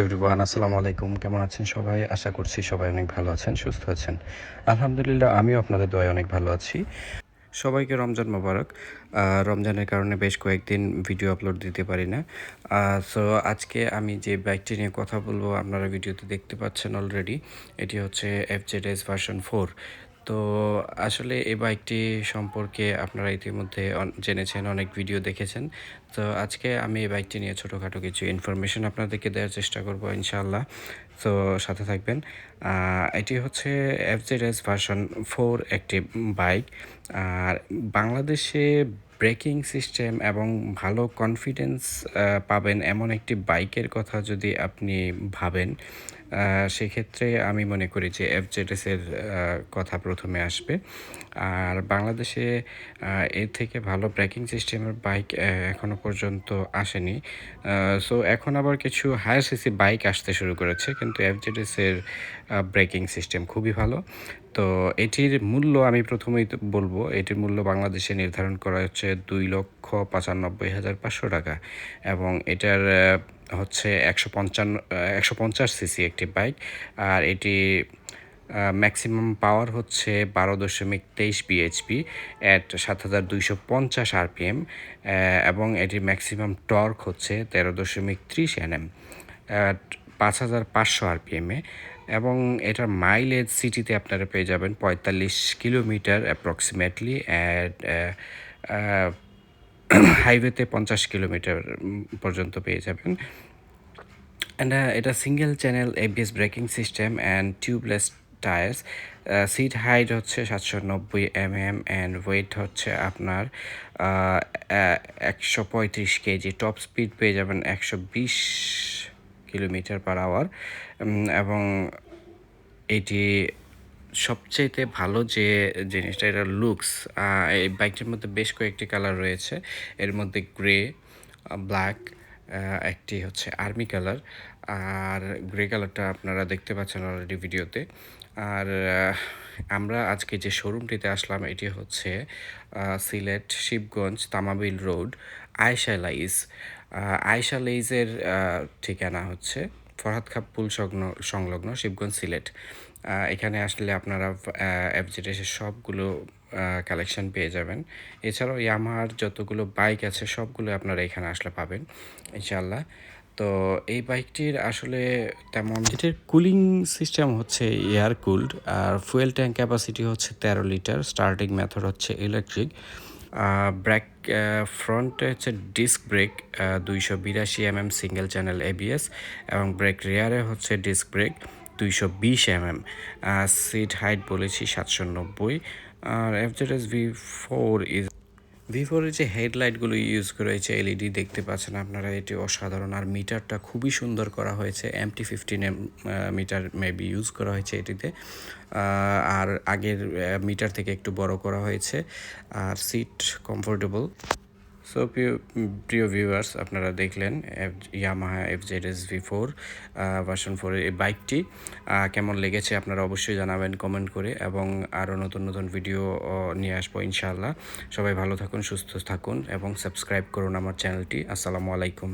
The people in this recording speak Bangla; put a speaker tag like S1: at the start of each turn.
S1: এভরিওয়ান, আসসালামু আলাইকুম। কেমন আছেন সবাই? আশা করছি সবাই অনেক ভালো আছেন, সুস্থ আছেন। আলহামদুলিল্লাহ, আমিও আপনাদের দোয়ায় অনেক ভালো আছি। সবাইকে রমজান মোবারক। রমজানের কারণে বেশ কয়েকদিন ভিডিও আপলোড দিতে পারি না। সো আজকে আমি যে বাইকটি নিয়ে কথা বলবো, আপনারা ভিডিওতে দেখতে পাচ্ছেন অলরেডি। এটি হচ্ছে FZS ভার্সন 4। তো আসলে এই বাইকটি সম্পর্কে আপনারা ইতিমধ্যে জেনেছেন, অনেক ভিডিও দেখেছেন। তো আজকে আমি এই বাইকটি নিয়ে ছোটোখাটো কিছু ইনফরমেশন আপনাদেরকে দেওয়ার চেষ্টা করব ইনশাআল্লাহ। তো সাথে থাকবেন। এটি হচ্ছে FZS ভার্সন 4 একটি বাইক। আর বাংলাদেশে ব্রেকিং সিস্টেম এবং ভালো কনফিডেন্স পাবেন এমন একটি বাইকের কথা যদি আপনি ভাবেন, সেক্ষেত্রে আমি মনে করি যে FZS-এর কথা প্রথমে আসবে। আর বাংলাদেশে এর থেকে ভালো ব্রেকিং সিস্টেমের বাইক এখনও পর্যন্ত আসেনি। সো এখন আবার কিছু হায়ার সিসি বাইক আসতে শুরু করেছে, কিন্তু FZS-এর ব্রেকিং সিস্টেম খুবই ভালো। তো এটির মূল্য আমি প্রথমেই তো বলবো, এটির মূল্য বাংলাদেশে নির্ধারণ করা হচ্ছে 2,95,500 টাকা, এবং এটার হচ্ছে 150 সিসি একটি বাইক। আর এটি ম্যাক্সিমাম পাওয়ার হচ্ছে 12.23 বিএইচপি অ্যাট 7,250 আরপিএম, এবং এটির ম্যাক্সিমাম টর্ক হচ্ছে 13.30 এনএম অ্যাট 5,500 আরপিএমে, এবং এটার মাইলেজ সিটিতে আপনারা পেয়ে যাবেন 45 কিলোমিটার অ্যাপ্রক্সিমেটলি, অ্যাট হাইওয়েতে 50 কিলোমিটার পর্যন্ত পেয়ে যাবেন। অ্যান্ড এটা single channel ABS braking system and tubeless tyres. Seat height হচ্ছে 790 অ্যান্ড ওয়েট হচ্ছে আপনার 135 কেজি। টপ স্পিড পেয়ে যাবেন 120 কিলোমিটার পার আওয়ার, এবং এটি সবচেয়েতে ভালো যে জিনিসটা, এটা লুকস। এই বাইকটির মধ্যে বেশ কয়েকটি কালার রয়েছে। এর মধ্যে গ্রে, ব্ল্যাক, একটি হচ্ছে আর্মি কালার, আর গ্রে কালারটা আপনারা দেখতে পাচ্ছেন অলরেডি ভিডিওতে। আর আমরা আজকে যে শোরুমটিতে আসলাম, এটি হচ্ছে সিলেট শিবগঞ্জ তামাবিল রোড, আয়েশা লাইজ। আয়েশা লাইজের ঠিকানা হচ্ছে ফরহাদ খাপ পুল সংলগ্ন শিবগঞ্জ, সিলেট। এখানে আসলে আপনারা FZS-এর সবগুলো কালেকশন পেয়ে যাবেন। এছাড়াও ইয়ামাহার যতগুলো বাইক আছে সবগুলো আপনারা এখানে আসলে পাবেন ইনশাআল্লাহ। তো এই বাইকটির আসলে তেমন, এটির কুলিং সিস্টেম হচ্ছে এয়ার কুলড, আর ফুয়েল ট্যাঙ্ক ক্যাপাসিটি হচ্ছে 13 লিটার। স্টার্টিং মেথড হচ্ছে ইলেকট্রিক। ব্রেক ফ্রন্টে হচ্ছে disc brake 282 single channel ABS, এবং ব্রেক রিয়ারে হচ্ছে ডিস্ক ব্রেক 220 সিট হাইট বলেছি 790। আর FZS V4 এর যে হেডলাইটগুলো ইউজ করা হয়েছে LED দেখতে পাচ্ছেন আপনারা, এটি অসাধারণ। আর মিটারটা খুবই সুন্দর করা হয়েছে, MT15 মিটার মেবি ইউজ করা হয়েছে এটিতে। আর আগের মিটার থেকে একটু বড় করা হয়েছে, আর সিট কমফোর্টেবল। সো প্রিয় ভিউয়ার্স, আপনারা দেখলেন ইয়ামাহা FZS V4 ভার্সন 4 এই বাইকটি কেমন লেগেছে আপনারা অবশ্যই জানাবেন কমেন্ট করে, এবং আরও নতুন নতুন ভিডিও নিয়ে আসবো ইনশাআল্লাহ। সবাই ভালো থাকুন, সুস্থ থাকুন, এবং সাবস্ক্রাইব করুন আমার চ্যানেলটি। আসসালামু আলাইকুম।